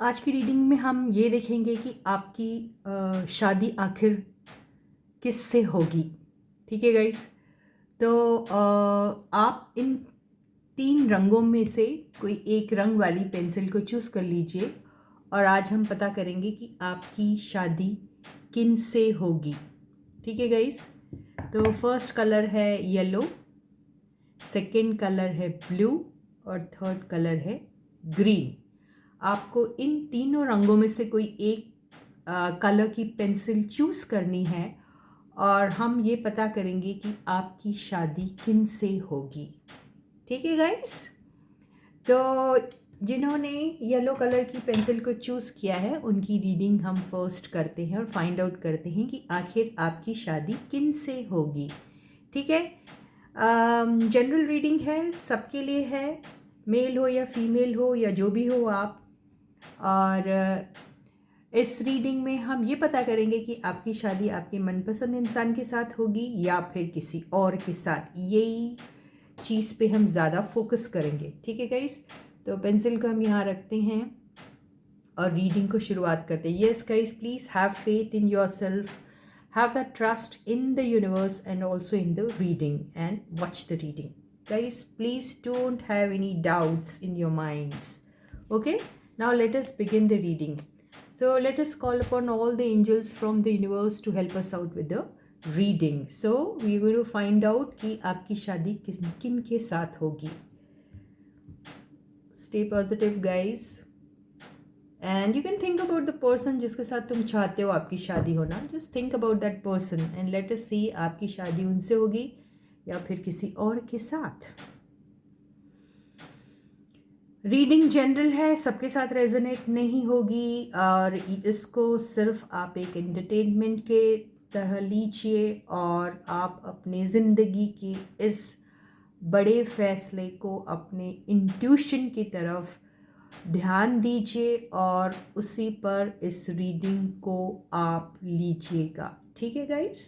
आज की रीडिंग में हम ये देखेंगे कि आपकी शादी आखिर किससे होगी। ठीक है गाइस। तो आप इन 3 रंगों में से कोई एक रंग वाली पेंसिल को चूज़ कर लीजिए और आज हम पता करेंगे कि आपकी शादी किन से होगी। ठीक है गाइस। तो फर्स्ट कलर है येलो, सेकंड कलर है ब्लू और थर्ड कलर है ग्रीन। आपको इन तीनों रंगों में से कोई एक कलर की पेंसिल चूज़ करनी है और हम ये पता करेंगे कि आपकी शादी किन से होगी। ठीक है गाइस। तो जिन्होंने येलो कलर की पेंसिल को चूज़ किया है उनकी रीडिंग हम फर्स्ट करते हैं और फाइंड आउट करते हैं कि आखिर आपकी शादी किन से होगी। ठीक है। जनरल रीडिंग है, सबके लिए है, मेल हो या फीमेल हो या जो भी हो आप। और इस रीडिंग में हम ये पता करेंगे कि आपकी शादी आपके मनपसंद इंसान के साथ होगी या फिर किसी और के साथ। यही चीज़ पे हम ज़्यादा फोकस करेंगे। ठीक है गाइस। तो पेंसिल को हम यहाँ रखते हैं और रीडिंग को शुरुआत करते हैं। Yes guys, please have faith in your self, have the trust in the universe and also in the reading and watch the reading. Guys, please don't have any doubts in your minds. Okay, now let us begin the reading. So let us call upon all the angels from the universe to help us out with the reading. So we are going to find out कि आपकी शादी किन के साथ होगी. Stay positive guys. And you can think about the person जिसके साथ तुम चाहते हो आपकी शादी होना. Just think about that person and let us see आपकी शादी उनसे होगी या फिर किसी और के साथ। रीडिंग जनरल है, सबके साथ रेजोनेट नहीं होगी और इसको सिर्फ आप एक एंटरटेनमेंट के तरह लीजिए और आप अपने ज़िंदगी की इस बड़े फैसले को अपने इंट्यूशन की तरफ ध्यान दीजिए और उसी पर इस रीडिंग को आप लीजिएगा। ठीक है गाइस।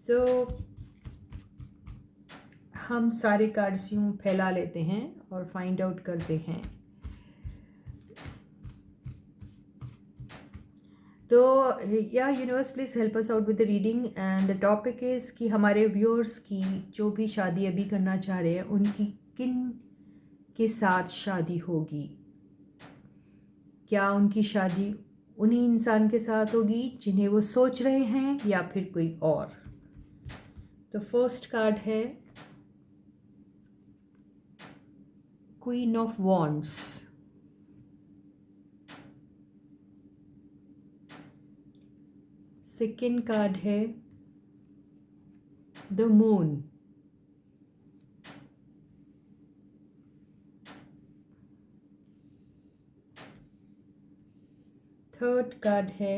तो हम सारे कार्ड्स यूँ फैला लेते हैं और फाइंड आउट करते हैं। तो या universe please help us out with the reading and the topic is कि हमारे व्यूअर्स की जो भी शादी अभी करना चाह रहे हैं उनकी किन के साथ शादी होगी। क्या उनकी शादी उन्हीं इंसान के साथ होगी जिन्हें वो सोच रहे हैं या फिर कोई और। तो फर्स्ट कार्ड है queen of wands, second card है द मून, थर्ड कार्ड है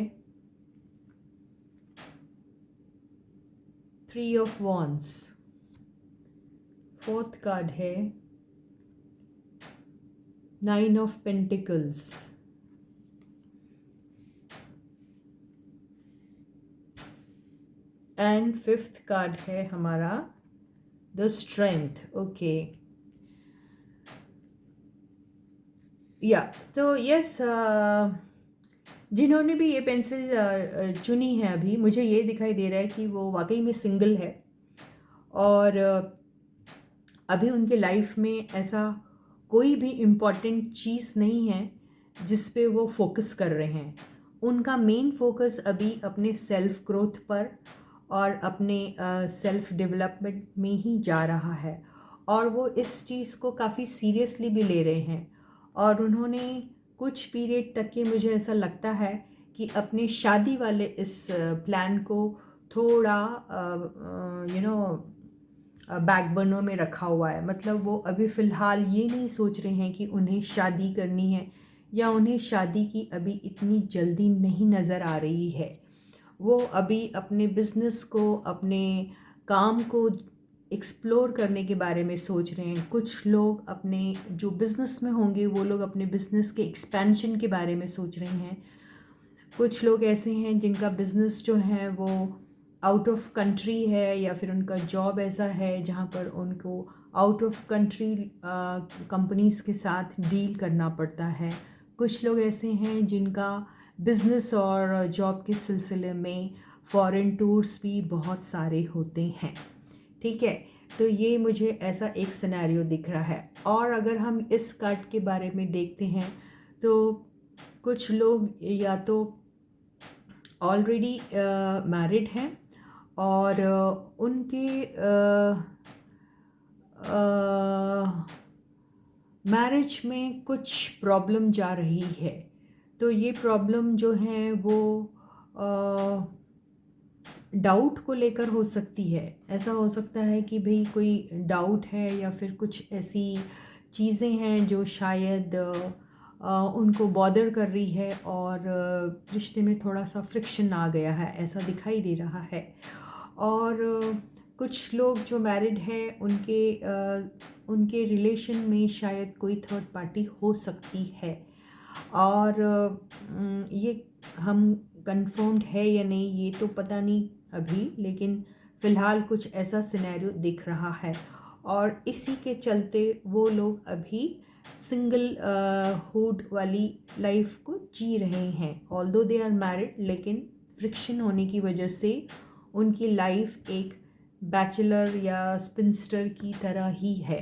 three of wands, fourth card है nine of pentacles, and fifth card है हमारा द स्ट्रेंथ। ओके या तो यस, जिन्होंने भी ये पेंसिल चुनी है अभी मुझे ये दिखाई दे रहा है कि वो वाकई में सिंगल है और अभी उनके लाइफ में ऐसा कोई भी इम्पॉर्टेंट चीज़ नहीं है जिस पे वो फोकस कर रहे हैं। उनका मेन फोकस अभी अपने सेल्फ ग्रोथ पर और अपने सेल्फ डेवलपमेंट में ही जा रहा है और वो इस चीज़ को काफ़ी सीरियसली भी ले रहे हैं और उन्होंने कुछ पीरियड तक के मुझे ऐसा लगता है कि अपने शादी वाले इस प्लान को थोड़ा बैकबर्नर में रखा हुआ है। मतलब वो अभी फ़िलहाल ये नहीं सोच रहे हैं कि उन्हें शादी करनी है या उन्हें शादी की अभी इतनी जल्दी नहीं नज़र आ रही है। वो अभी अपने बिज़नेस को, अपने काम को एक्सप्लोर करने के बारे में सोच रहे हैं। कुछ लोग अपने जो बिज़नेस में होंगे वो लोग अपने बिज़नेस के एक्सपेंशन के बारे में सोच रहे हैं। कुछ लोग ऐसे हैं जिनका बिज़नेस जो है वो आउट ऑफ कंट्री है या फिर उनका जॉब ऐसा है जहाँ पर उनको आउट ऑफ कंट्री कंपनीज़ के साथ डील करना पड़ता है। कुछ लोग ऐसे हैं जिनका बिज़नेस और जॉब के सिलसिले में फॉरेन टूर्स भी बहुत सारे होते हैं। ठीक है, तो ये मुझे ऐसा एक सिनेरियो दिख रहा है। और अगर हम इस कार्ड के बारे में देखते हैं तो कुछ लोग या तो ऑलरेडी मैरिड हैं और उनके मैरिज में कुछ प्रॉब्लम जा रही है। तो ये प्रॉब्लम जो है वो डाउट को लेकर हो सकती है। ऐसा हो सकता है कि भाई कोई डाउट है या फिर कुछ ऐसी चीज़ें हैं जो शायद उनको बॉदर कर रही है और रिश्ते में थोड़ा सा फ्रिक्शन आ गया है, ऐसा दिखाई दे रहा है। और कुछ लोग जो मैरिड हैं उनके रिलेशन में शायद कोई थर्ड पार्टी हो सकती है। और ये हम कंफर्म्ड है या नहीं ये तो पता नहीं अभी, लेकिन फ़िलहाल कुछ ऐसा सिनेरियो दिख रहा है। और इसी के चलते वो लोग अभी सिंगल हुड वाली लाइफ को जी रहे हैं। ऑल्दो दे आर मैरिड, लेकिन फ्रिक्शन होने की वजह से उनकी लाइफ एक बैचलर या स्पिंस्टर की तरह ही है।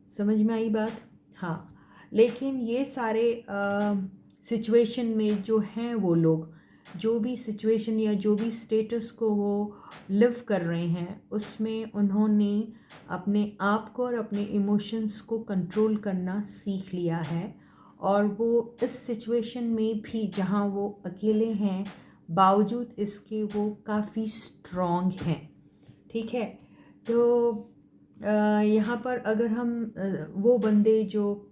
समझ में आई बात? हाँ, लेकिन ये सारे सिचुएशन में जो हैं वो लोग जो भी सिचुएशन या जो भी स्टेटस को वो लिव कर रहे हैं उसमें उन्होंने अपने आप को और अपने इमोशंस को कंट्रोल करना सीख लिया है। और वो इस सिचुएशन में भी जहाँ वो अकेले हैं बावजूद इसके वो काफ़ी स्ट्रॉन्ग हैं। ठीक है, तो यहाँ पर अगर हम वो बंदे जो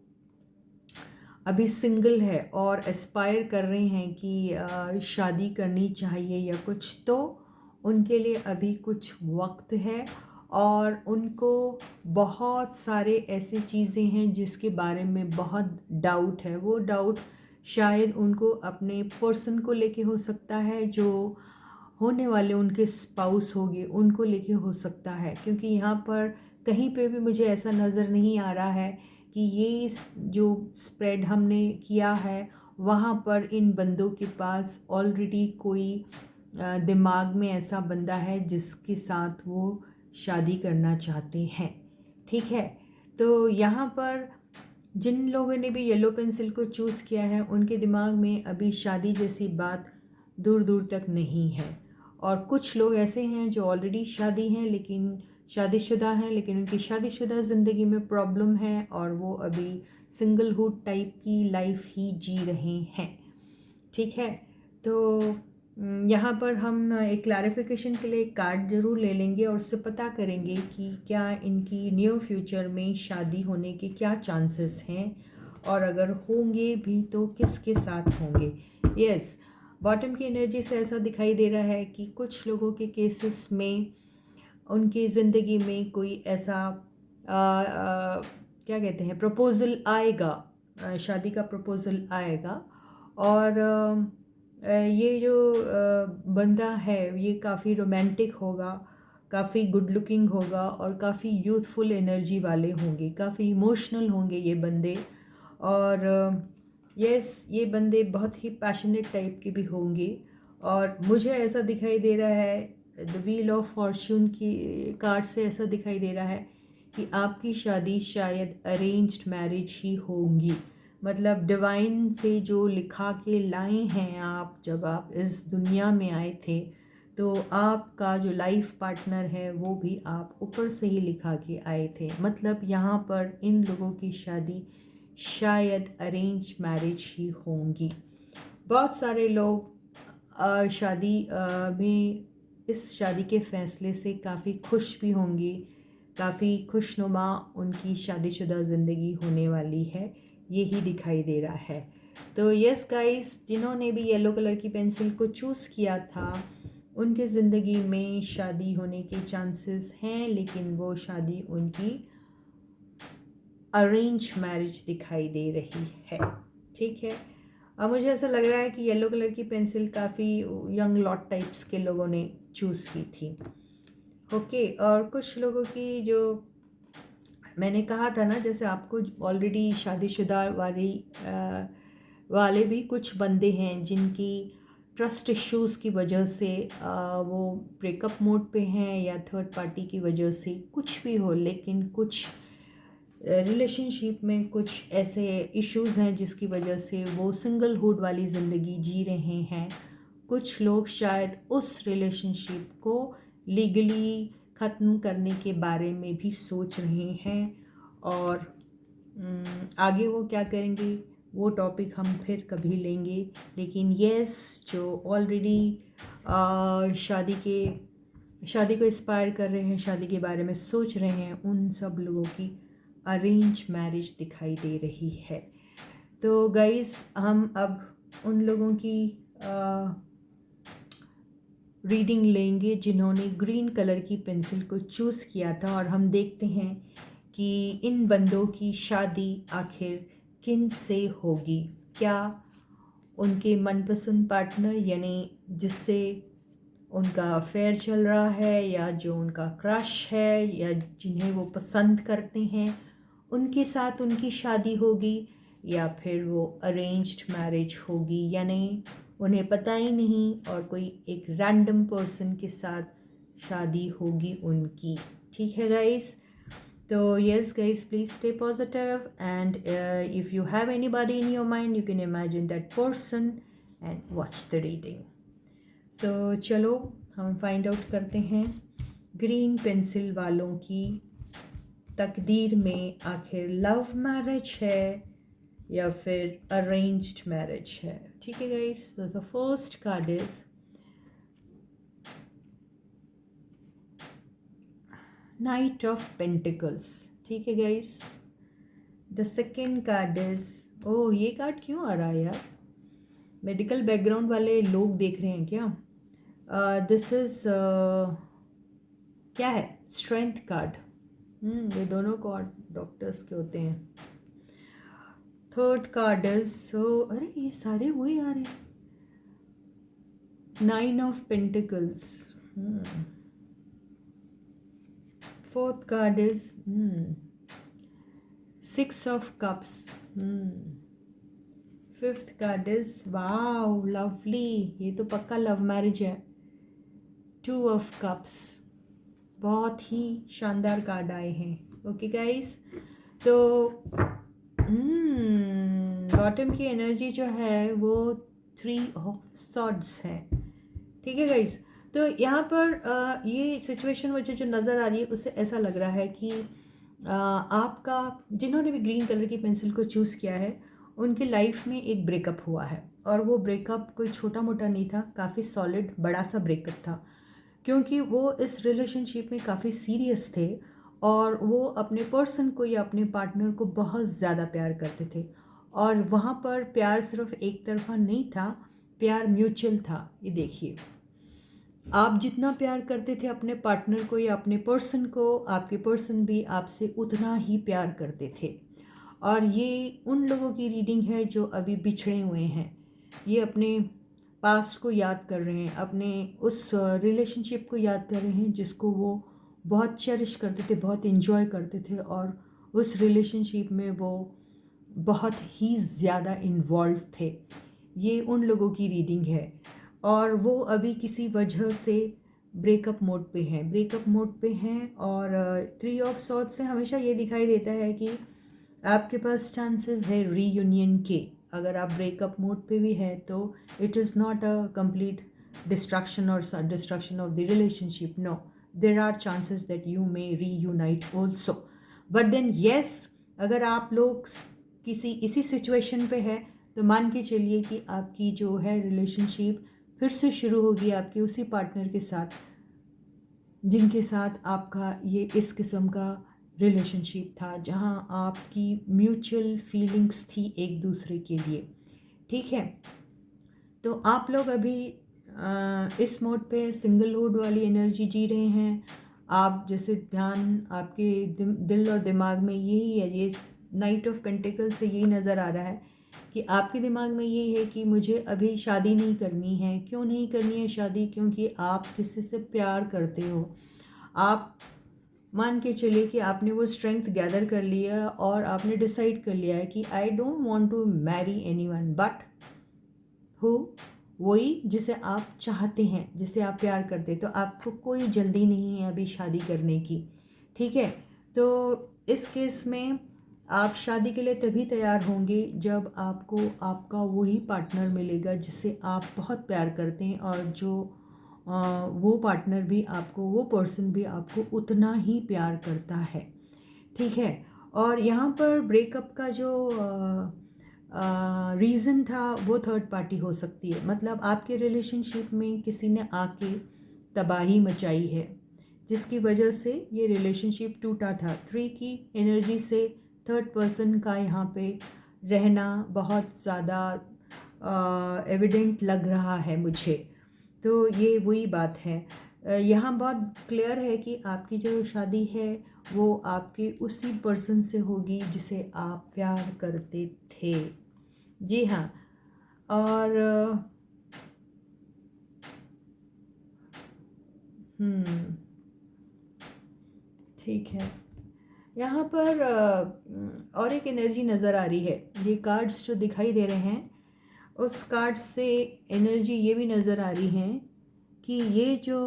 अभी सिंगल है और एस्पायर कर रहे हैं कि शादी करनी चाहिए या कुछ, तो उनके लिए अभी कुछ वक्त है। और उनको बहुत सारे ऐसे चीज़ें हैं जिसके बारे में बहुत डाउट है। वो डाउट शायद उनको अपने पर्सन को लेके हो सकता है, जो होने वाले उनके स्पाउस होंगे उनको लेके हो सकता है। क्योंकि यहाँ पर कहीं पे भी मुझे ऐसा नज़र नहीं आ रहा है कि ये जो स्प्रेड हमने किया है वहाँ पर इन बंदों के पास ऑलरेडी कोई दिमाग में ऐसा बंदा है जिसके साथ वो शादी करना चाहते हैं। ठीक है, तो यहाँ पर जिन लोगों ने भी येलो पेंसिल को चूज़ किया है उनके दिमाग में अभी शादी जैसी बात दूर दूर तक नहीं है। और कुछ लोग ऐसे हैं जो ऑलरेडी शादीशुदा हैं लेकिन उनकी शादीशुदा ज़िंदगी में प्रॉब्लम है और वो अभी सिंगलहुड टाइप की लाइफ ही जी रहे हैं। ठीक है, तो यहाँ पर हम एक क्लैरिफिकेशन के लिए एक कार्ड ज़रूर ले लेंगे और उससे पता करेंगे कि क्या इनकी नियर फ्यूचर में शादी होने के क्या चांसेस हैं और अगर होंगे भी तो किसके साथ होंगे। यस, बॉटम की एनर्जी से ऐसा दिखाई दे रहा है कि कुछ लोगों के केसेस में उनकी ज़िंदगी में कोई ऐसा क्या कहते हैं प्रपोज़ल आएगा, शादी का प्रपोज़ल आएगा। और ये जो बंदा है ये काफ़ी रोमांटिक होगा, काफ़ी गुड लुकिंग होगा और काफ़ी यूथफुल एनर्जी वाले होंगे, काफ़ी इमोशनल होंगे ये बंदे। और यस, ये बंदे बहुत ही पैशनेट टाइप के भी होंगे। और मुझे ऐसा दिखाई दे रहा है द व्हील ऑफ फॉर्च्यून की कार्ड से ऐसा दिखाई दे रहा है कि आपकी शादी शायद अरेंज्ड मैरिज ही होंगी। मतलब डिवाइन से जो लिखा के लाए हैं आप, जब आप इस दुनिया में आए थे तो आपका जो लाइफ पार्टनर है वो भी आप ऊपर से ही लिखा के आए थे। मतलब यहाँ पर इन लोगों की शादी शायद अरेंज मैरिज ही होंगी। बहुत सारे लोग शादी में इस शादी के फ़ैसले से काफ़ी खुश भी होंगी, काफ़ी खुशनुमा उनकी शादीशुदा ज़िंदगी होने वाली है, यही दिखाई दे रहा है। तो यस गाइस, जिन्होंने भी येलो कलर की पेंसिल को चूज़ किया था उनके ज़िंदगी में शादी होने के चांसेस हैं, लेकिन वो शादी उनकी अरेंज मैरिज दिखाई दे रही है। ठीक है, अब मुझे ऐसा लग रहा है कि येलो कलर की पेंसिल काफ़ी यंग लॉट टाइप्स के लोगों ने चूज़ की थी। ओके, और कुछ लोगों की जो मैंने कहा था ना, जैसे आपको ऑलरेडी शादीशुदा वाले भी कुछ बंदे हैं जिनकी ट्रस्ट इश्यूज़ की वजह से वो ब्रेकअप मोड पे हैं, या थर्ड पार्टी की वजह से, कुछ भी हो, लेकिन कुछ रिलेशनशिप में कुछ ऐसे इश्यूज़ हैं जिसकी वजह से वो सिंगलहुड वाली ज़िंदगी जी रहे हैं। कुछ लोग शायद उस रिलेशनशिप को लीगली ख़त्म करने के बारे में भी सोच रहे हैं, और आगे वो क्या करेंगे वो टॉपिक हम फिर कभी लेंगे। लेकिन यस, जो ऑलरेडी शादी को इंस्पायर कर रहे हैं, शादी के बारे में सोच रहे हैं, उन सब लोगों की अरेंज मैरिज दिखाई दे रही है। तो गाइस, हम अब उन लोगों की रीडिंग लेंगे जिन्होंने ग्रीन कलर की पेंसिल को चूज़ किया था, और हम देखते हैं कि इन बंदों की शादी आखिर किन से होगी। क्या उनके मनपसंद पार्टनर, यानी जिससे उनका अफेयर चल रहा है, या जो उनका क्रश है, या जिन्हें वो पसंद करते हैं, उनके साथ उनकी शादी होगी, या फिर वो अरेंज्ड मैरिज होगी, यानी उन्हें पता ही नहीं और कोई एक रैंडम पर्सन के साथ शादी होगी उनकी। ठीक है गाइस? तो yes guys, please stay positive, and if you have anybody in your mind, you can imagine that person and watch the reading. So चलो हम फाइंड आउट करते हैं ग्रीन पेंसिल वालों की तकदीर में आखिर लव मैरिज है या फिर अरेंज्ड मैरिज है। ठीक है गाइस? तो the first card is knight of pentacles. ठीक है guys? The second card is, oh ये कार्ड क्यों आ रहा है यार? मेडिकल बैकग्राउंड वाले लोग देख रहे हैं क्या? दिस इज क्या है? Strength card. ये दोनों कार्ड डॉक्टर्स के होते हैं। थर्ड कार्ड इज, अरे ये सारे वही आ रहे हैं, nine of pentacles. Fourth card is six of cups. Fifth card is, wow lovely, ये तो पक्का लव मैरिज है, टू ऑफ कप्स। बहुत ही शानदार कार्ड आए हैं। ओके गाइस, तो बॉटम की एनर्जी जो है वो थ्री ऑफ सॉर्ड्स है। ठीक है गाइस? तो यहाँ पर ये सिचुएशन मुझे जो नज़र आ रही है उससे ऐसा लग रहा है कि आपका, जिन्होंने भी ग्रीन कलर की पेंसिल को चूज़ किया है, उनकी लाइफ में एक ब्रेकअप हुआ है, और वो ब्रेकअप कोई छोटा मोटा नहीं था, काफ़ी सॉलिड बड़ा सा ब्रेकअप था, क्योंकि वो इस रिलेशनशिप में काफ़ी सीरियस थे, और वो अपने पर्सन को या अपने पार्टनर को बहुत ज़्यादा प्यार करते थे, और वहाँ पर प्यार सिर्फ एक तरफा नहीं था, प्यार म्यूचुअल था। ये देखिए, आप जितना प्यार करते थे अपने पार्टनर को या अपने पर्सन को, आपके पर्सन भी आपसे उतना ही प्यार करते थे। और ये उन लोगों की रीडिंग है जो अभी बिछड़े हुए हैं, ये अपने पास्ट को याद कर रहे हैं, अपने उस रिलेशनशिप को याद कर रहे हैं जिसको वो बहुत चेरिश करते थे, बहुत इन्जॉय करते थे, और उस रिलेशनशिप में वो बहुत ही ज़्यादा इन्वॉल्व थे। ये उन लोगों की रीडिंग है, और वो अभी किसी वजह से ब्रेकअप मोड पे हैं, और थ्री ऑफ सॉर्ड्स से हमेशा ये दिखाई देता है कि आपके पास चांसेस है रीयूनियन के। अगर आप ब्रेकअप मोड पे भी है तो it is not a complete destruction और destruction of the relationship, no, there are chances that you may reunite also. But then yes, अगर आप लोग किसी इसी सिचुएशन पे है तो मान के चलिए कि आपकी जो है रिलेशनशिप फिर से शुरू होगी आपके उसी पार्टनर के साथ जिनके साथ आपका ये इस किस्म का रिलेशनशिप था, जहां आपकी म्यूचुअल फीलिंग्स थी एक दूसरे के लिए। ठीक है? तो आप लोग अभी इस मोड पे सिंगलहुड वाली एनर्जी जी रहे हैं। आप जैसे ध्यान आपके दिल और दिमाग में यही है, ये नाइट ऑफ पेंटिकल से यही नज़र आ रहा है कि आपके दिमाग में ये है कि मुझे अभी शादी नहीं करनी है। क्यों नहीं करनी है शादी? क्योंकि आप किसी से प्यार करते हो। आप मान के चलिए कि आपने वो स्ट्रेंथ गैदर कर लिया और आपने डिसाइड कर लिया है कि I don't want to marry anyone but who, वही जिसे आप चाहते हैं, जिसे आप प्यार करते हैं। तो आपको कोई जल्दी नहीं है अभी शादी करने की, ठीक है। तो इस केस में आप शादी के लिए तभी तैयार होंगे जब आपको आपका वही पार्टनर मिलेगा जिसे आप बहुत प्यार करते हैं, और जो वो पार्टनर भी आपको, वो पर्सन भी आपको उतना ही प्यार करता है, ठीक है। और यहाँ पर ब्रेकअप का जो रीज़न था वो थर्ड पार्टी हो सकती है। मतलब आपके रिलेशनशिप में किसी ने आके तबाही मचाई है, जिसकी वजह से ये रिलेशनशिप टूटा था। 3 की एनर्जी से थर्ड पर्सन का यहाँ पे रहना बहुत ज़्यादा एविडेंट लग रहा है मुझे। तो ये वही बात है। यहाँ बहुत क्लियर है कि आपकी जो शादी है वो आपके उसी पर्सन से होगी जिसे आप प्यार करते थे। जी हाँ। और ठीक है। यहाँ पर और एक एनर्जी नज़र आ रही है। ये कार्ड्स जो दिखाई दे रहे हैं, उस कार्ड से एनर्जी ये भी नज़र आ रही है कि ये जो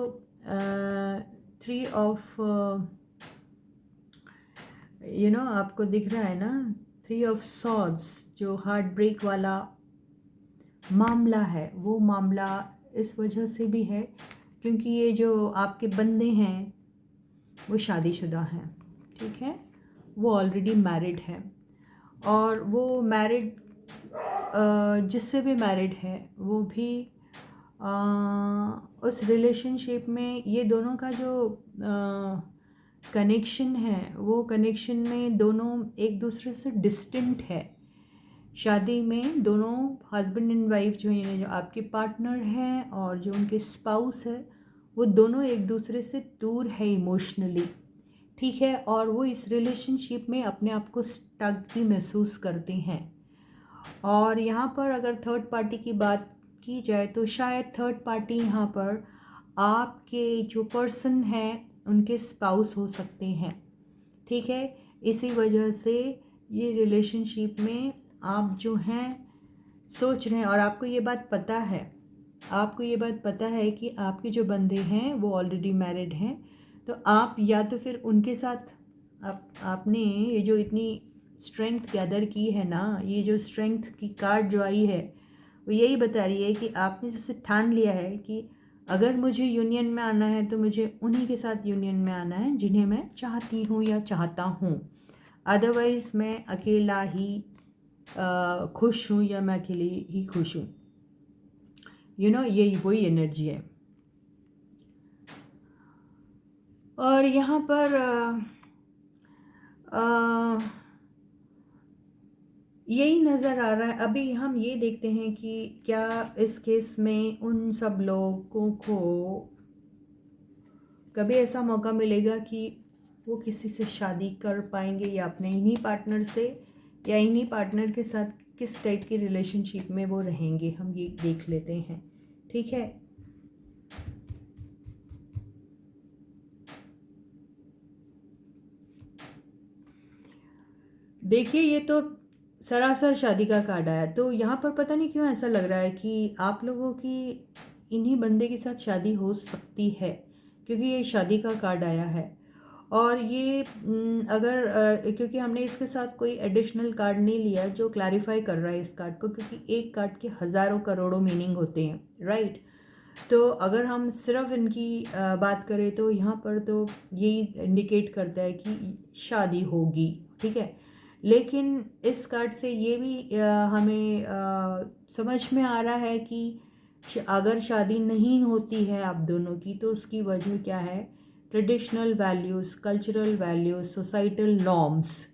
3 ऑफ आपको दिख रहा है ना, 3 ऑफ सॉर्ड्स, जो हार्ट ब्रेक वाला मामला है, वो मामला इस वजह से भी है क्योंकि ये जो आपके बंदे हैं वो शादीशुदा हैं, ठीक है। वो ऑलरेडी मैरिड है, और वो मैरिड जिससे भी मैरिड है वो भी उस रिलेशनशिप में ये दोनों का जो कनेक्शन है, वो कनेक्शन में दोनों एक दूसरे से डिस्टेंट है। शादी में दोनों हस्बैंड एंड वाइफ जो हैं, जो आपके पार्टनर हैं और जो उनके स्पाउस है, वो दोनों एक दूसरे से दूर है इमोशनली, ठीक है। और वो इस रिलेशनशिप में अपने आप को स्टक भी महसूस करते हैं। और यहाँ पर अगर थर्ड पार्टी की बात की जाए तो शायद थर्ड पार्टी यहाँ पर आपके जो पर्सन हैं उनके स्पाउस हो सकते हैं, ठीक है। इसी वजह से ये रिलेशनशिप में आप जो हैं सोच रहे हैं, और आपको ये बात पता है, आपको ये बात पता है कि आपके जो बंदे हैं वो ऑलरेडी मैरिड हैं। तो आप या तो फिर उनके साथ आपने ये जो इतनी स्ट्रेंथ गैदर की है ना, ये जो स्ट्रेंथ की कार्ड जो आई है वो यही बता रही है कि आपने जैसे ठान लिया है कि अगर मुझे यूनियन में आना है तो मुझे उन्हीं के साथ यूनियन में आना है जिन्हें मैं चाहती हूँ या चाहता हूँ। अदरवाइज़ मैं अकेला ही खुश हूँ या मैं अकेले ही खुश हूँ। ये वही एनर्जी है। और यहाँ पर यही नज़र आ रहा है। अभी हम ये देखते हैं कि क्या इस केस में उन सब लोगों को कभी ऐसा मौका मिलेगा कि वो किसी से शादी कर पाएंगे, या अपने इन्हीं पार्टनर से, या इन्हीं पार्टनर के साथ किस टाइप की रिलेशनशिप में वो रहेंगे, हम ये देख लेते हैं, ठीक है। देखिए, ये तो सरासर शादी का कार्ड आया। तो यहाँ पर पता नहीं क्यों ऐसा लग रहा है कि आप लोगों की इन्हीं बंदे के साथ शादी हो सकती है, क्योंकि ये शादी का कार्ड आया है। और ये अगर क्योंकि हमने इसके साथ कोई एडिशनल कार्ड नहीं लिया जो क्लैरिफाई कर रहा है इस कार्ड को, क्योंकि एक कार्ड के हज़ारों करोड़ों मीनिंग होते हैं, राइट। तो अगर हम सिर्फ इनकी बात करें तो यहाँ पर तो यही इंडिकेट करता है कि शादी होगी, ठीक है। लेकिन इस कार्ड से ये भी हमें समझ में आ रहा है कि अगर शादी नहीं होती है आप दोनों की तो उसकी वजह क्या है? Traditional values, cultural values, societal norms,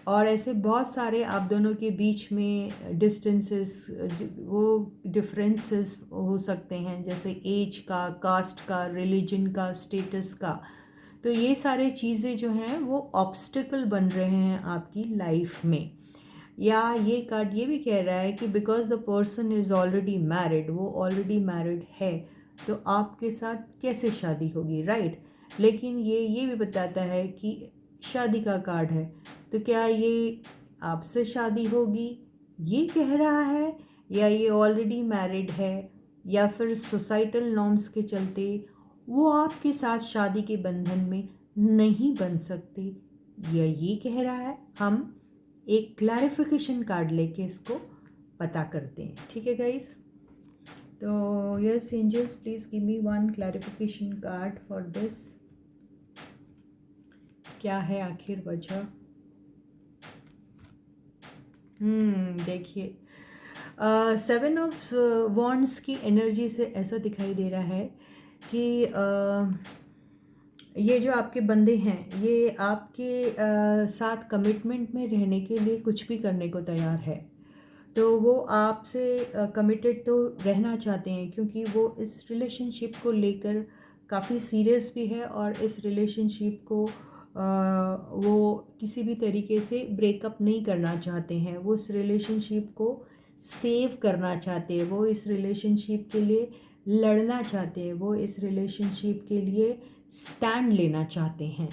और ऐसे बहुत सारे आप दोनों के बीच में डिस्टेंसेस, वो डिफरेंसेस हो सकते हैं, जैसे एज का, कास्ट का, रिलीजन का, स्टेटस का। तो ये सारे चीज़ें जो हैं वो ऑब्स्टिकल बन रहे हैं आपकी लाइफ में। या ये कार्ड ये भी कह रहा है कि because the person is already married, वो ऑलरेडी मैरिड है, तो आपके साथ कैसे शादी होगी, राइट। लेकिन ये भी बताता है कि शादी का कार्ड है, तो क्या ये आपसे शादी होगी ये कह रहा है, या ये ऑलरेडी मैरिड है, या फिर सोसाइटल नॉर्म्स के चलते वो आपके साथ शादी के बंधन में नहीं बन सकते, या ये कह रहा है। हम एक क्लैरिफिकेशन कार्ड लेके इसको पता करते हैं, ठीक है गाइस। तो yes angels, please give me one clarification card for this. क्या है आखिर वजह? देखिए, 7 ऑफ वॉन्ड्स की एनर्जी से ऐसा दिखाई दे रहा है कि ये जो आपके बंदे हैं ये आपके साथ कमिटमेंट में रहने के लिए कुछ भी करने को तैयार है। तो वो आपसे कमिटेड तो रहना चाहते हैं, क्योंकि वो इस रिलेशनशिप को लेकर काफ़ी सीरियस भी है, और इस रिलेशनशिप को वो किसी भी तरीके से ब्रेकअप नहीं करना चाहते हैं। वो इस रिलेशनशिप को सेव करना चाहते हैं, वो इस रिलेशनशिप के लिए लड़ना चाहते हैं, वो इस रिलेशनशिप के लिए स्टैंड लेना चाहते हैं,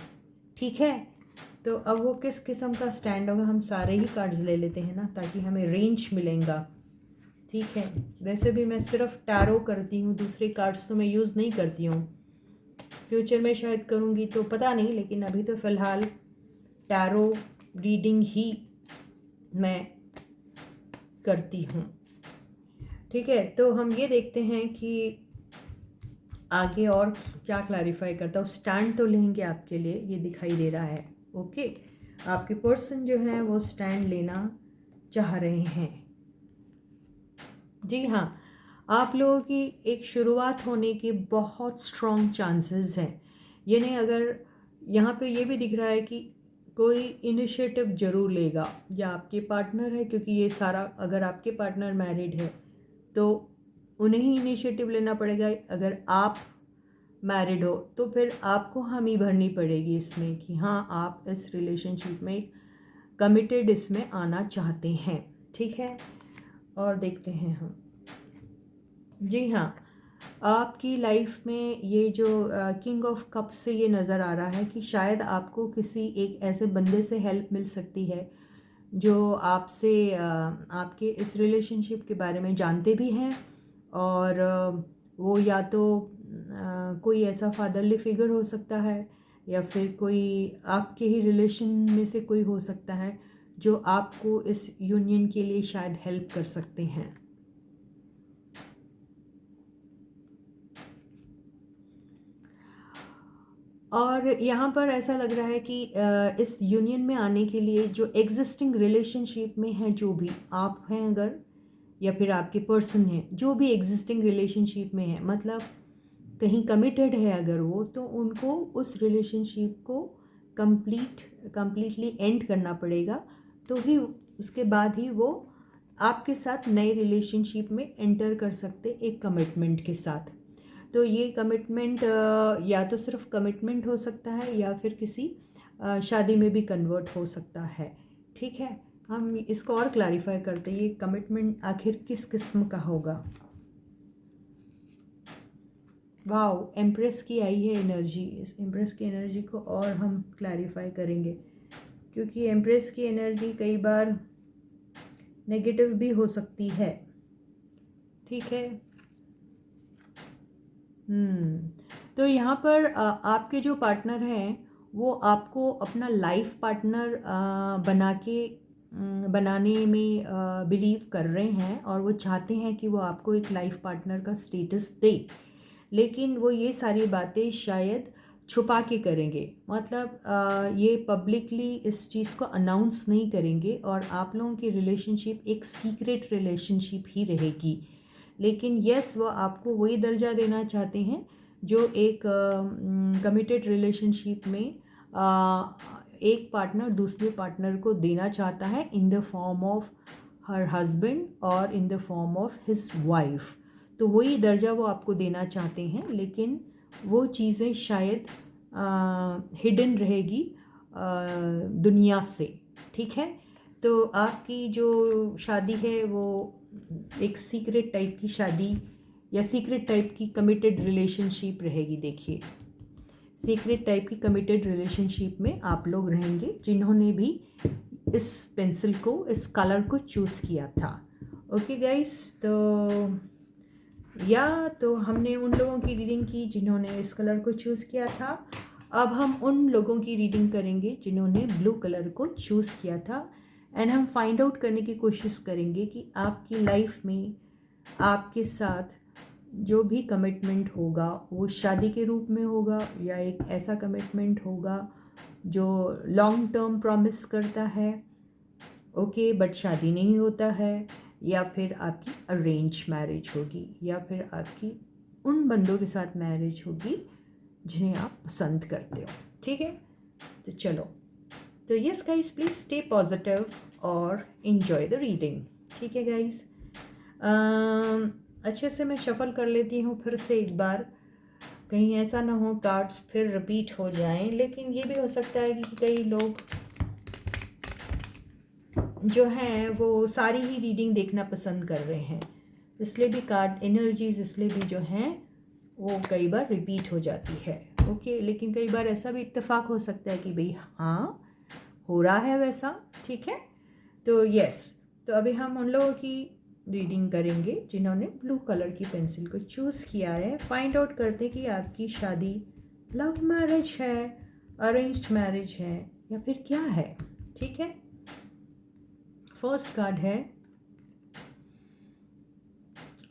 ठीक है। तो अब वो किस किस्म का स्टैंड होगा, हम सारे ही कार्ड्स ले लेते हैं ना, ताकि हमें रेंज मिलेगा, ठीक है। वैसे भी मैं सिर्फ टैरो करती हूँ, दूसरे कार्ड्स तो मैं यूज़ नहीं करती हूँ। फ्यूचर में शायद करूँगी तो पता नहीं, लेकिन अभी तो फ़िलहाल टैरो रीडिंग ही मैं करती हूँ, ठीक है। तो हम ये देखते हैं कि आगे और क्या क्लैरिफाई करता हूँ। स्टैंड तो लेंगे आपके लिए, ये दिखाई दे रहा है, ओके। आपके पर्सन जो है वो स्टैंड लेना चाह रहे हैं, जी हाँ। आप लोगों की एक शुरुआत होने के बहुत स्ट्रॉन्ग चांसेस हैं। ये नहीं, अगर यहाँ पे ये भी दिख रहा है कि कोई इनिशिएटिव ज़रूर लेगा, या आपके पार्टनर है, क्योंकि ये सारा, अगर आपके पार्टनर मैरिड है तो उन्हें ही इनिशिएटिव लेना पड़ेगा। अगर आप मैरिड हो तो फिर आपको हामी भरनी पड़ेगी इसमें कि हाँ, आप इस रिलेशनशिप में कमिटेड इसमें आना चाहते हैं, ठीक है। और देखते हैं हम, जी हाँ, आपकी लाइफ में ये जो किंग ऑफ कप्स से ये नज़र आ रहा है कि शायद आपको किसी एक ऐसे बंदे से हेल्प मिल सकती है जो आपसे आपके इस रिलेशनशिप के बारे में जानते भी हैं, और वो या तो कोई ऐसा फादरली फिगर हो सकता है, या फिर कोई आपके ही रिलेशन में से कोई हो सकता है जो आपको इस यूनियन के लिए शायद हेल्प कर सकते हैं। और यहाँ पर ऐसा लग रहा है कि इस यूनियन में आने के लिए जो एग्जिस्टिंग रिलेशनशिप में है, जो भी आप हैं अगर, या फिर आपके पर्सन हैं जो भी एग्जिस्टिंग रिलेशनशिप में है, मतलब कहीं कमिटेड है अगर वो, तो उनको उस रिलेशनशिप को कंप्लीटली एंड करना पड़ेगा, तो ही उसके बाद ही वो आपके साथ नए रिलेशनशिप में एंटर कर सकते एक कमिटमेंट के साथ। तो ये कमिटमेंट या तो सिर्फ कमिटमेंट हो सकता है, या फिर किसी शादी में भी कन्वर्ट हो सकता है, ठीक है। हम इसको और क्लैरिफाई करते हैं, ये कमिटमेंट आखिर किस किस्म का होगा। वाओ, एम्प्रेस की आई है एनर्जी। इस एम्प्रेस की एनर्जी को और हम क्लैरिफाई करेंगे, क्योंकि एम्प्रेस की एनर्जी कई बार नेगेटिव भी हो सकती है, ठीक है। तो यहाँ पर आपके जो पार्टनर हैं वो आपको अपना लाइफ पार्टनर बनाने में बिलीव कर रहे हैं, और वो चाहते हैं कि वो आपको एक लाइफ पार्टनर का स्टेटस दे, लेकिन वो ये सारी बातें शायद छुपा के करेंगे, मतलब ये पब्लिकली इस चीज़ को अनाउंस नहीं करेंगे, और आप लोगों की रिलेशनशिप एक सीक्रेट रिलेशनशिप ही रहेगी। लेकिन यस, वो आपको वही दर्जा देना चाहते हैं जो एक कमिटेड रिलेशनशिप में एक पार्टनर दूसरे पार्टनर को देना चाहता है, in the form of her husband और in the form of his wife. तो वही दर्जा वो आपको देना चाहते हैं, लेकिन वो चीज़ें शायद हिडन रहेगी दुनिया से, ठीक है। तो आपकी जो शादी है वो एक सीक्रेट टाइप की शादी या सीक्रेट टाइप की कमिटेड रिलेशनशिप रहेगी। देखिए, सीक्रेट टाइप की कमिटेड रिलेशनशिप में आप लोग रहेंगे जिन्होंने भी इस पेंसिल को, इस कलर को चूज़ किया था। ओके गाइस, तो हमने उन लोगों की रीडिंग की जिन्होंने इस कलर को चूज़ किया था। अब हम उन लोगों की रीडिंग करेंगे जिन्होंने ब्लू कलर को चूज़ किया था, एंड हम फाइंड आउट करने की कोशिश करेंगे कि आपकी लाइफ में आपके साथ जो भी कमिटमेंट होगा वो शादी के रूप में होगा या एक ऐसा कमिटमेंट होगा जो लॉन्ग टर्म प्रॉमिस करता है, ओके, बट शादी नहीं होता है, या फिर आपकी अरेंज मैरिज होगी, या फिर आपकी उन बंदों के साथ मैरिज होगी जिन्हें आप पसंद करते हो। ठीक है, तो चलो, तो yes guys, please stay positive और इन्जॉय द रीडिंग। ठीक है गाइस, अच्छे से मैं शफल कर लेती हूँ फिर से एक बार, कहीं ऐसा ना हो कार्ड्स फिर रिपीट हो जाएं। लेकिन ये भी हो सकता है कि कई लोग जो हैं वो सारी ही रीडिंग देखना पसंद कर रहे हैं, इसलिए भी कार्ड एनर्जीज इसलिए भी जो हैं वो कई बार रिपीट हो जाती है। ओके, लेकिन कई बार ऐसा भी इत्तेफाक हो सकता है कि भाई हाँ हो रहा है वैसा। ठीक है, तो यस, तो अभी हम उन लोगों की रीडिंग करेंगे जिन्होंने ब्लू कलर की पेंसिल को चूज़ किया है। फाइंड आउट करते हैं कि आपकी शादी लव मैरिज है, अरेंज्ड मैरिज है, या फिर क्या है। ठीक है, फर्स्ट कार्ड है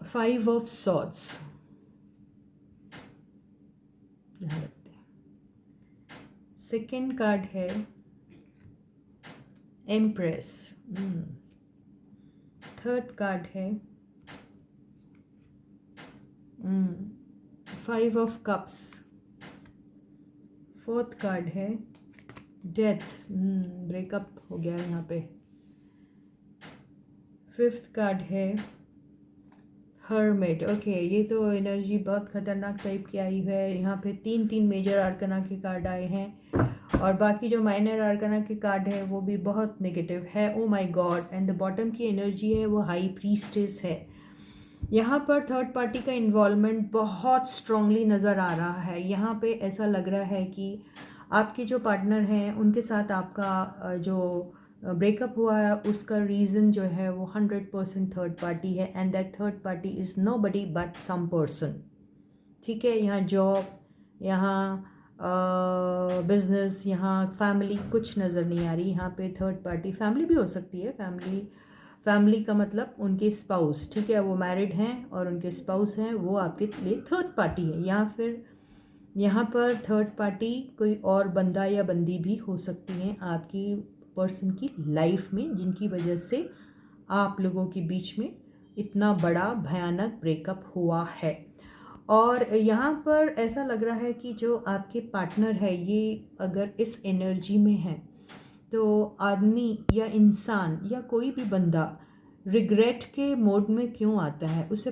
5 ऑफ सॉर्ड्स, ध्यान रखते हैं। सेकेंड कार्ड है एम्प्रेस। थर्ड कार्ड है 5 ऑफ कप्स। फोर्थ कार्ड है डेथ, ब्रेकअप हो गया यहाँ पे। फिफ्थ कार्ड है हर्मिट। ओके, ये तो एनर्जी बहुत खतरनाक टाइप की आई है। यहाँ पे 3 मेजर आर्कना के कार्ड आए हैं और बाकी जो माइनर आर्कना के कार्ड है वो भी बहुत नेगेटिव है। Oh my God, and the bottom की एनर्जी है वो हाई प्रीस्टेस है। यहाँ पर थर्ड पार्टी का इन्वॉल्वमेंट बहुत स्ट्रांगली नज़र आ रहा है। यहाँ पे ऐसा लग रहा है कि आपके जो पार्टनर हैं उनके साथ आपका जो ब्रेकअप हुआ है उसका रीज़न जो है वो 100% थर्ड पार्टी है, and that third party is nobody but some person. ठीक है, यहाँ जॉब, यहाँ बिजनेस, यहाँ फैमिली कुछ नज़र नहीं आ रही। यहाँ पे थर्ड पार्टी फैमिली भी हो सकती है। फैमिली का मतलब उनके स्पाउस, ठीक है, वो मैरिड हैं और उनके स्पाउस हैं, वो आपके लिए थर्ड पार्टी है। या फिर यहाँ पर थर्ड पार्टी कोई और बंदा या बंदी भी हो सकती हैं आपकी पर्सन की लाइफ में, जिनकी वजह से आप लोगों के बीच में इतना बड़ा भयानक ब्रेकअप हुआ है। और यहाँ पर ऐसा लग रहा है कि जो आपके पार्टनर है ये अगर इस एनर्जी में है तो आदमी या इंसान या कोई भी बंदा रिग्रेट के मोड में क्यों आता है, उसे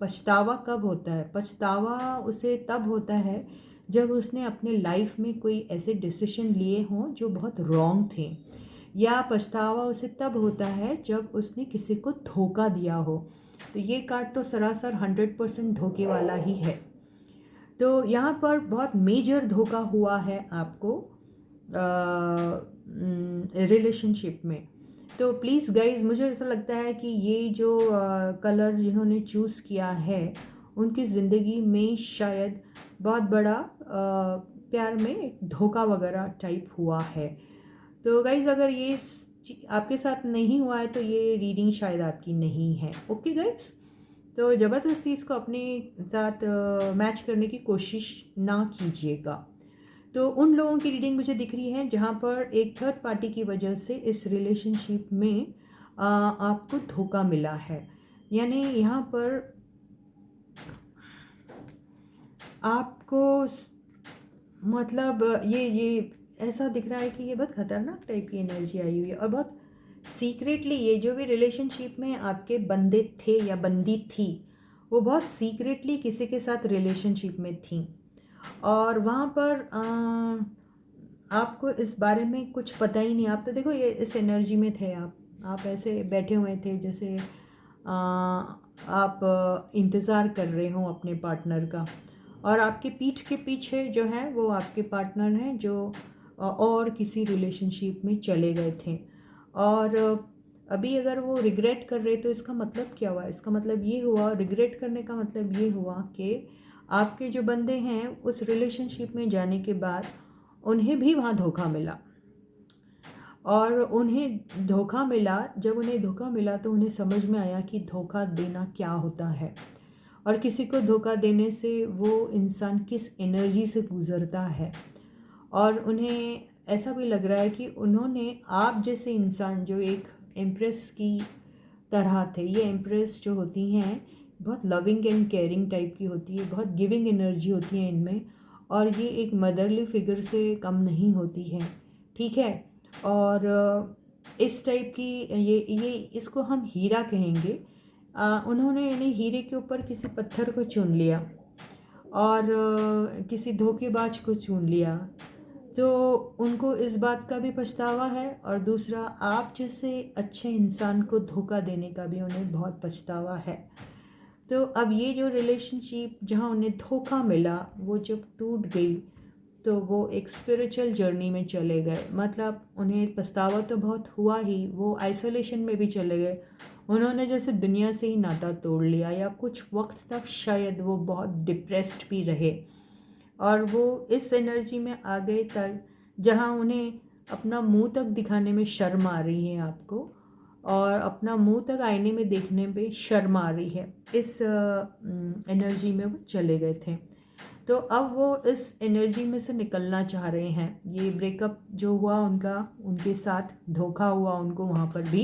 पछतावा कब होता है? पछतावा उसे तब होता है जब उसने अपने लाइफ में कोई ऐसे डिसीजन लिए हों जो बहुत रॉन्ग थे, या पछतावा उसे तब होता है जब उसने किसी को धोखा दिया हो। तो ये कार्ड तो सरासर 100% धोखे वाला ही है। तो यहाँ पर बहुत मेजर धोखा हुआ है आपको रिलेशनशिप में। तो प्लीज़ गाइज, मुझे ऐसा लगता है कि ये जो कलर जिन्होंने चूज़ किया है उनकी ज़िंदगी में शायद बहुत बड़ा प्यार में एक धोखा वगैरह टाइप हुआ है। तो गाइज, अगर ये आपके साथ नहीं हुआ है तो ये रीडिंग शायद आपकी नहीं है। ओके गाइज, तो ज़बरदस्ती इसको अपने साथ मैच करने की कोशिश ना कीजिएगा। तो उन लोगों की रीडिंग मुझे दिख रही है जहाँ पर एक थर्ड पार्टी की वजह से इस रिलेशनशिप में आपको धोखा मिला है। यानी यहाँ पर आपको मतलब ये ऐसा दिख रहा है कि ये बहुत ख़तरनाक टाइप की एनर्जी आई हुई है और बहुत सीक्रेटली ये जो भी रिलेशनशिप में आपके बंदे थे या बंदी थी वो बहुत सीक्रेटली किसी के साथ रिलेशनशिप में थी, और वहाँ पर आपको इस बारे में कुछ पता ही नहीं। आप तो देखो ये इस एनर्जी में थे आप, आप ऐसे बैठे हुए थे जैसे आप इंतज़ार कर रहे हो अपने पार्टनर का, और आपके पीठ के पीछे जो है वो आपके पार्टनर हैं जो और किसी रिलेशनशिप में चले गए थे। और अभी अगर वो रिग्रेट कर रहे तो इसका मतलब क्या हुआ? इसका मतलब ये हुआ, रिग्रेट करने का मतलब ये हुआ कि आपके जो बंदे हैं उस रिलेशनशिप में जाने के बाद उन्हें भी वहाँ धोखा मिला। और उन्हें धोखा मिला, जब उन्हें धोखा मिला तो उन्हें समझ में आया कि धोखा देना क्या होता है, और किसी को धोखा देने से वो इंसान किस एनर्जी से गुज़रता है। और उन्हें ऐसा भी लग रहा है कि उन्होंने आप जैसे इंसान जो एक एम्प्रेस की तरह थे, ये एम्प्रेस जो होती हैं बहुत लविंग एंड केयरिंग टाइप की होती है, बहुत गिविंग एनर्जी होती है इनमें, और ये एक मदरली फिगर से कम नहीं होती है, ठीक है। और इस टाइप की ये इसको हम हीरा कहेंगे। उन्होंने यानी हीरे के ऊपर किसी पत्थर को चुन लिया और किसी धोखेबाज को चुन लिया, तो उनको इस बात का भी पछतावा है, और दूसरा आप जैसे अच्छे इंसान को धोखा देने का भी उन्हें बहुत पछतावा है। तो अब ये जो रिलेशनशिप जहाँ उन्हें धोखा मिला वो जब टूट गई तो वो एक स्पिरिचुअल जर्नी में चले गए। मतलब उन्हें पछतावा तो बहुत हुआ ही, वो आइसोलेशन में भी चले गए। उन्होंने जैसे दुनिया से ही नाता तोड़ लिया, या कुछ वक्त तक शायद वो बहुत डिप्रेस्ड भी रहे, और वो इस एनर्जी में आ गए तक जहाँ उन्हें अपना मुंह तक दिखाने में शर्म आ रही है आपको, और अपना मुंह तक आईने में देखने पे शर्म आ रही है। इस एनर्जी में वो चले गए थे। तो अब वो इस एनर्जी में से निकलना चाह रहे हैं। ये ब्रेकअप जो हुआ उनका, उनके साथ धोखा हुआ उनको वहाँ पर भी,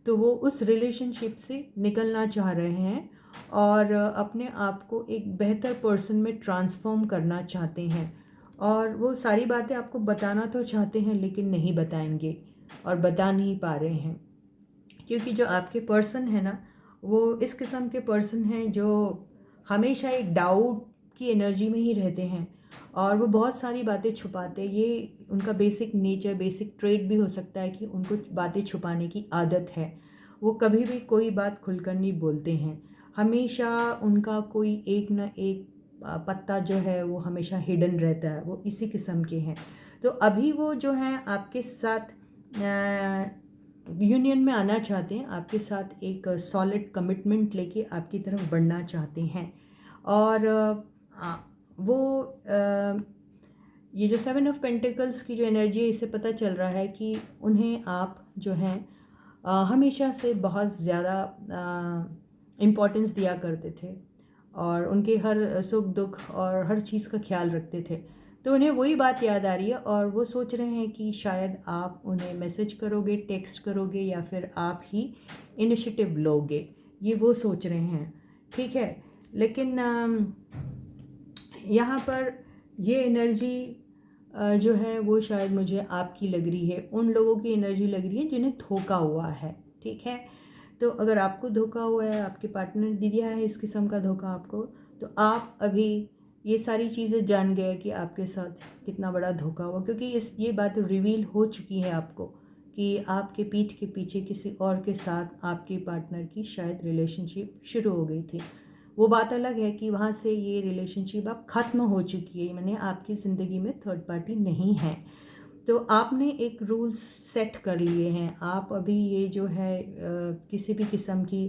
तो वो उस रिलेशनशिप से निकलना चाह रहे हैं और अपने आप को एक बेहतर पर्सन में ट्रांसफॉर्म करना चाहते हैं। और वो सारी बातें आपको बताना तो चाहते हैं लेकिन नहीं बताएंगे, और बता नहीं पा रहे हैं, क्योंकि जो आपके पर्सन है ना, वो इस किस्म के पर्सन हैं जो हमेशा एक डाउट की एनर्जी में ही रहते हैं, और वो बहुत सारी बातें छुपाते हैं। ये उनका बेसिक नेचर, बेसिक ट्रेट भी हो सकता है कि उनको बातें छुपाने की आदत है। वो कभी भी कोई बात खुलकर नहीं बोलते हैं, हमेशा उनका कोई एक ना एक पत्ता जो है वो हमेशा हिडन रहता है। वो इसी किस्म के हैं। तो अभी वो जो हैं आपके साथ यूनियन में आना चाहते हैं, आपके साथ एक सॉलिड कमिटमेंट लेके आपकी तरफ बढ़ना चाहते हैं। और वो ये जो 7 ऑफ पेंटिकल्स की जो एनर्जी है, इससे पता चल रहा है कि उन्हें आप जो हैं हमेशा से बहुत ज़्यादा इम्पोर्टेंस दिया करते थे, और उनके हर सुख दुख और हर चीज़ का ख्याल रखते थे। तो उन्हें वही बात याद आ रही है, और वो सोच रहे हैं कि शायद आप उन्हें मैसेज करोगे, टेक्स्ट करोगे, या फिर आप ही इनिशिएटिव लोगे। ये वो सोच रहे हैं, ठीक है। लेकिन यहाँ पर ये एनर्जी जो है वो शायद मुझे आपकी लग रही है, उन लोगों की एनर्जी लग रही है जिन्हें धोखा हुआ है, ठीक है। तो अगर आपको धोखा हुआ है, आपके पार्टनर दे दिया है इस किस्म का धोखा आपको, तो आप अभी ये सारी चीज़ें जान गए कि आपके साथ कितना बड़ा धोखा हुआ, क्योंकि ये बात रिवील हो चुकी है आपको कि आपके पीठ के पीछे किसी और के साथ आपके पार्टनर की शायद रिलेशनशिप शुरू हो गई थी। वो बात अलग है कि वहाँ से ये रिलेशनशिप अब ख़त्म हो चुकी है, माने आपकी ज़िंदगी में थर्ड पार्टी नहीं है। तो आपने एक रूल्स सेट कर लिए हैं। आप अभी ये जो है किसी भी किस्म की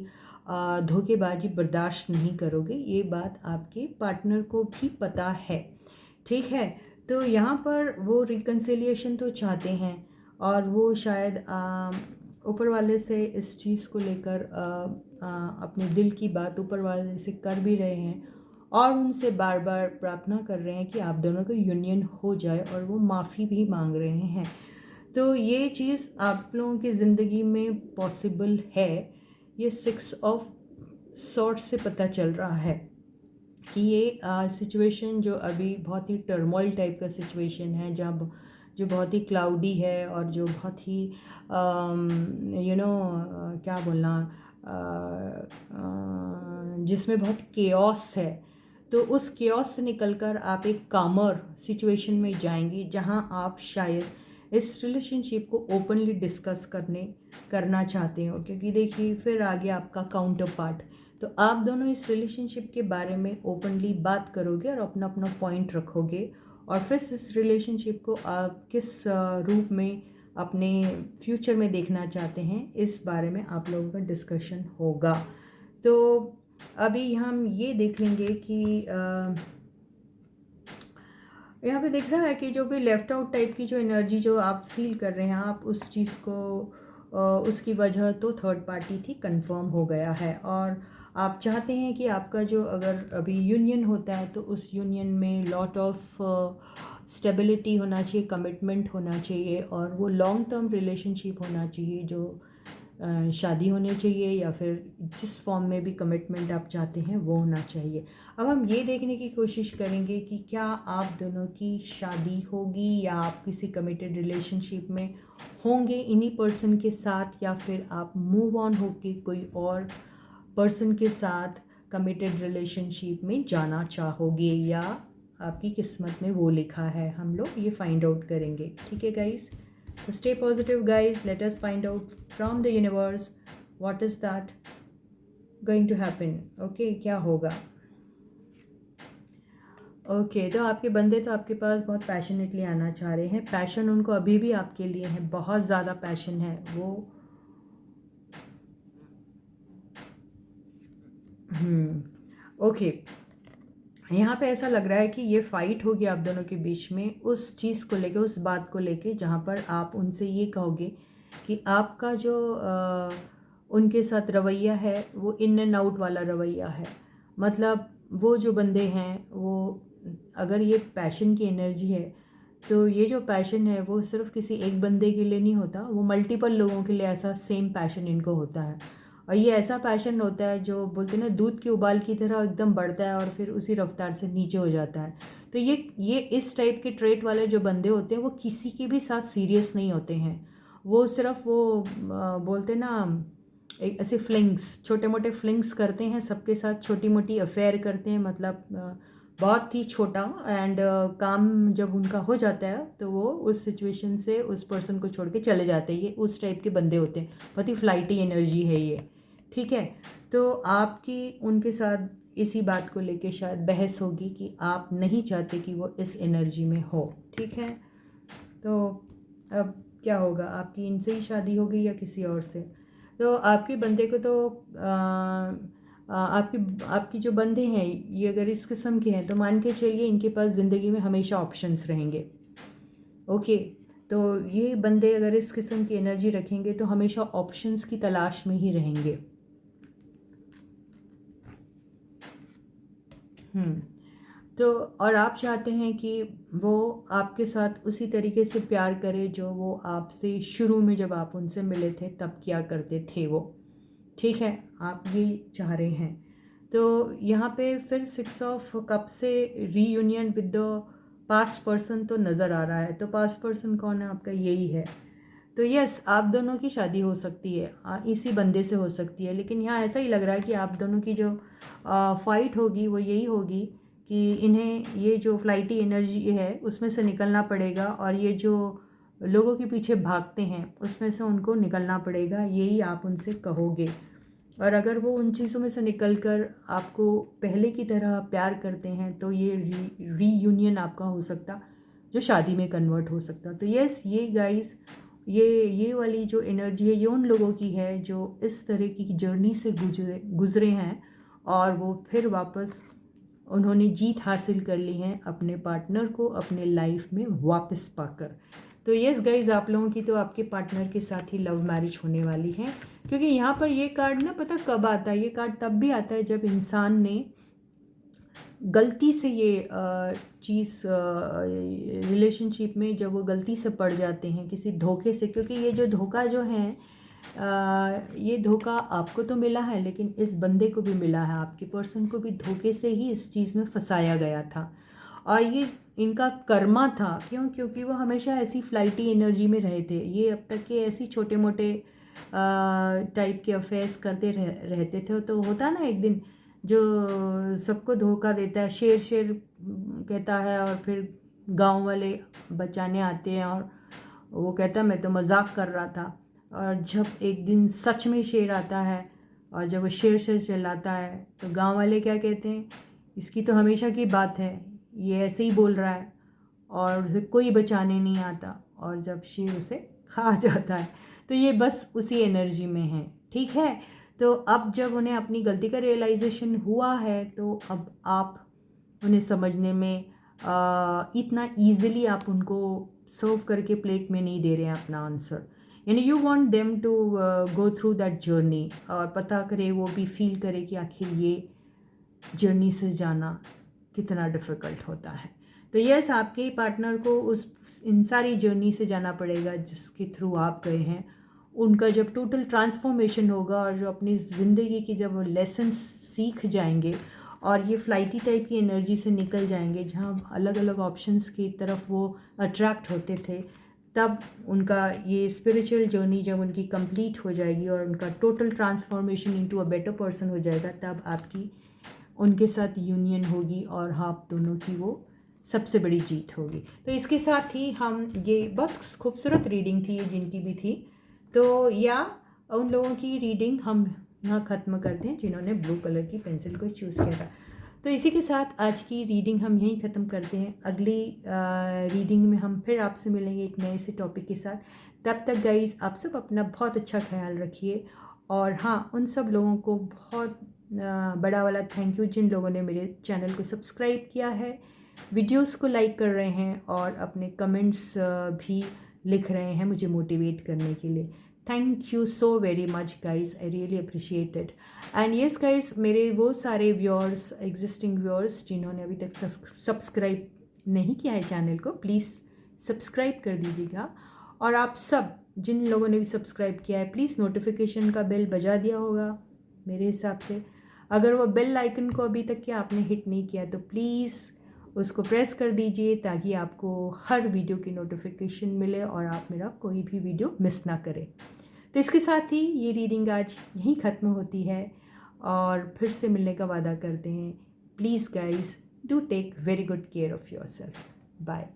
धोखेबाजी बर्दाश्त नहीं करोगे। ये बात आपके पार्टनर को भी पता है, ठीक है। तो यहाँ पर वो रिकन्सिलिएशन तो चाहते हैं, और वो शायद ऊपर वाले से इस चीज़ को लेकर अपने दिल की बात ऊपर वाले से कर भी रहे हैं, और उनसे बार बार प्रार्थना कर रहे हैं कि आप दोनों का यूनियन हो जाए, और वो माफ़ी भी मांग रहे हैं। तो ये चीज़ आप लोगों की ज़िंदगी में पॉसिबल है। ये 6 ऑफ सॉर्ट्स से पता चल रहा है कि ये सिचुएशन जो अभी बहुत ही टर्मोइल टाइप का सिचुएशन है, जहाँ जो बहुत ही क्लाउडी है, और जो बहुत ही क्या बोलना, जिसमें बहुत केओस है। तो उस केओस से निकलकर आप एक कामर सिचुएशन में जाएंगे, जहां आप शायद इस रिलेशनशिप को ओपनली डिस्कस करने करना चाहते हो, क्योंकि देखिए फिर आगे आपका काउंटर पार्ट, तो आप दोनों इस रिलेशनशिप के बारे में ओपनली बात करोगे और अपना अपना पॉइंट रखोगे, और फिर इस रिलेशनशिप को आप किस रूप में अपने फ्यूचर में देखना चाहते हैं, इस बारे में आप लोगों का डिस्कशन होगा। तो अभी हम ये देख लेंगे कि यहाँ पे दिख रहा है कि जो भी लेफ्ट आउट टाइप की जो एनर्जी जो आप फील कर रहे हैं, आप उस चीज़ को उसकी वजह तो थर्ड पार्टी थी, कंफर्म हो गया है। और आप चाहते हैं कि आपका जो अगर अभी यूनियन होता है तो उस यूनियन में लॉट ऑफ स्टेबिलिटी होना चाहिए, कमिटमेंट होना चाहिए, और वो लॉन्ग टर्म रिलेशनशिप होना चाहिए, जो शादी होनी चाहिए या फिर जिस फॉर्म में भी कमिटमेंट आप चाहते हैं वो होना चाहिए। अब हम ये देखने की कोशिश करेंगे कि क्या आप दोनों की शादी होगी या आप किसी कमिटेड रिलेशनशिप में होंगे इन्हीं पर्सन के साथ, या फिर आप मूव ऑन होके कोई और पर्सन के साथ कमिटेड रिलेशनशिप में जाना चाहोगे, या आपकी किस्मत में वो लिखा है, हम लोग ये फाइंड आउट करेंगे। ठीक है गाइस, तो stay positive guys, let us find out from the universe what is that going to happen. Okay, क्या होगा। ओके तो आपके बंदे तो आपके पास बहुत पैशनेटली आना चाह रहे हैं, पैशन उनको अभी भी आपके लिए है, बहुत ज़्यादा पैशन है वो। ओके, यहाँ पे ऐसा लग रहा है कि ये फाइट होगी आप दोनों के बीच में उस चीज़ को लेके, उस बात को लेके जहाँ पर आप उनसे ये कहोगे कि आपका जो उनके साथ रवैया है वो इन एंड आउट वाला रवैया है। मतलब वो जो बंदे हैं वो, अगर ये पैशन की एनर्जी है तो ये जो पैशन है वो सिर्फ किसी एक बंदे के लिए नहीं होता, वो मल्टीपल लोगों के लिए ऐसा सेम पैशन इनको होता है। और ये ऐसा पैशन होता है जो बोलते हैं ना, दूध के उबाल की तरह एकदम बढ़ता है और फिर उसी रफ्तार से नीचे हो जाता है। तो ये इस टाइप के ट्रेट वाले जो बंदे होते हैं वो किसी के भी साथ सीरियस नहीं होते हैं, वो सिर्फ वो बोलते ना एक ऐसे फ्लिंग्स, छोटे मोटे फ्लिंग्स करते हैं सबके साथ, छोटी मोटी अफेयर करते हैं, मतलब बहुत ही छोटा, एंड काम जब उनका हो जाता है तो वो उस सिचुएशन से उस पर्सन को छोड़ के चले जाते हैं। ये उस टाइप के बंदे होते हैं, बहुत ही फ्लाइटी एनर्जी है ये। ठीक है, तो आपकी उनके साथ इसी बात को लेके शायद बहस होगी कि आप नहीं चाहते कि वो इस एनर्जी में हो। ठीक है, तो अब क्या होगा, आपकी इनसे ही शादी होगी या किसी और से। तो आपके बंदे को तो आपकी जो बंदे हैं ये अगर इस किस्म के हैं तो मान के चलिए इनके पास ज़िंदगी में हमेशा ऑप्शंस रहेंगे। ओके, तो ये बंदे अगर इस किस्म की एनर्जी रखेंगे तो हमेशा ऑप्शंस की तलाश में ही रहेंगे। तो और आप चाहते हैं कि वो आपके साथ उसी तरीके से प्यार करे जो वो आपसे शुरू में जब आप उनसे मिले थे तब किया करते थे वो। ठीक है, आप ये चाह रहे हैं। तो यहाँ पे फिर 6 ऑफ कप से reunion with the past person तो नज़र आ रहा है। तो पास्ट पर्सन कौन है आपका, यही है। तो यस, आप दोनों की शादी हो सकती है, इसी बंदे से हो सकती है, लेकिन यहाँ ऐसा ही लग रहा है कि आप दोनों की जो फाइट होगी वो यही होगी कि इन्हें ये जो फ्लाइटी एनर्जी है उसमें से निकलना पड़ेगा, और ये जो लोगों के पीछे भागते हैं उसमें से उनको निकलना पड़ेगा, यही आप उनसे कहोगे। और अगर वो उन चीज़ों में से निकल कर आपको पहले की तरह प्यार करते हैं तो ये रीयूनियन आपका हो सकता, जो शादी में कन्वर्ट हो सकता। तो यस, ये गाइस, ये वाली जो एनर्जी है ये उन लोगों की है जो इस तरह की जर्नी से गुजरे हैं, और वो फिर वापस उन्होंने जीत हासिल कर ली है अपने पार्टनर को अपने लाइफ में वापस पाकर। तो यस गाइज, आप लोगों की तो आपके पार्टनर के साथ ही लव मैरिज होने वाली है, क्योंकि यहाँ पर ये कार्ड ना, पता कब आता है, ये कार्ड तब भी आता है जब इंसान ने गलती से ये चीज़ रिलेशनशिप में जब वो गलती से पड़ जाते हैं किसी धोखे से, क्योंकि ये जो धोखा जो है ये धोखा आपको तो मिला है लेकिन इस बंदे को भी मिला है, आपके पर्सन को भी धोखे से ही इस चीज़ में फंसाया गया था, और ये इनका कर्मा था। क्यों? क्योंकि वो हमेशा ऐसी फ्लाइटी एनर्जी में रहे थे, ये अब तक के ऐसी छोटे मोटे टाइप के अफेयर्स करते रहते थे। तो होता ना, एक दिन जो सबको धोखा देता है, शेर शेर कहता है, और फिर गांव वाले बचाने आते हैं और वो कहता है मैं तो मजाक कर रहा था, और जब एक दिन सच में शेर आता है और जब वो शेर से चिल्लाता है तो गांव वाले क्या कहते हैं, इसकी तो हमेशा की बात है, ये ऐसे ही बोल रहा है और उसे कोई बचाने नहीं आता, और जब शेर उसे खा जाता है। तो ये बस उसी एनर्जी में है, ठीक है। तो अब जब उन्हें अपनी गलती का रियलाइजेशन हुआ है तो अब आप उन्हें समझने में इतना ईजिली आप उनको सर्व करके प्लेट में नहीं दे रहे हैं अपना आंसर, यानी you want them to go through that journey और पता करे, वो भी फील करे कि आखिर ये जर्नी से जाना कितना डिफ़िकल्ट होता है। तो यस, आपके पार्टनर को उस इन सारी जर्नी से जाना पड़ेगा जिसके थ्रू आप गए हैं। उनका जब टोटल ट्रांसफॉर्मेशन होगा और जो अपनी ज़िंदगी की जब वो लेसन्स सीख जाएंगे और ये फ्लाइटी टाइप की एनर्जी से निकल जाएंगे जहाँ अलग अलग ऑप्शंस की तरफ वो अट्रैक्ट होते थे, तब उनका ये स्पिरिचुअल जर्नी जब उनकी कंप्लीट हो जाएगी और उनका total transformation into a better person हो जाएगा, तब आपकी उनके साथ यूनियन होगी और आप दोनों की वो सबसे बड़ी जीत होगी। तो इसके साथ ही हम, ये बहुत खूबसूरत रीडिंग थी ये जिनकी भी थी, तो या उन लोगों की रीडिंग हम यहाँ ख़त्म करते हैं जिन्होंने ब्लू कलर की पेंसिल को चूज़ किया था। तो इसी के साथ आज की रीडिंग हम यहीं ख़त्म करते हैं। अगली रीडिंग में हम फिर आपसे मिलेंगे एक नए से टॉपिक के साथ। तब तक गाइस, आप सब अपना बहुत अच्छा ख्याल रखिए। और हाँ, उन सब लोगों को बहुत बड़ा वाला थैंक यू जिन लोगों ने मेरे चैनल को सब्सक्राइब किया है, वीडियोस को लाइक कर रहे हैं और अपने कमेंट्स भी लिख रहे हैं मुझे मोटिवेट करने के लिए। Thank you so very much guys, I really appreciate it. And yes guys, मेरे वो सारे व्यूअर्स, एग्जिस्टिंग व्यूअर्स जिन्होंने अभी तक सब्सक्राइब नहीं किया है चैनल को, प्लीज़ सब्सक्राइब कर दीजिएगा। और आप सब जिन लोगों ने भी सब्सक्राइब किया है, प्लीज़ नोटिफिकेशन का बेल बजा दिया होगा मेरे हिसाब से। अगर वो बेल आइकन को अभी तक क्या आपने हिट नहीं किया तो प्लीज़ उसको प्रेस कर दीजिए ताकि आपको हर वीडियो की नोटिफिकेशन मिले और आप मेरा कोई भी वीडियो मिस ना करें। तो इसके साथ ही ये रीडिंग आज यहीं ख़त्म होती है और फिर से मिलने का वादा करते हैं। Please guys, do take very good care of yourself. Bye.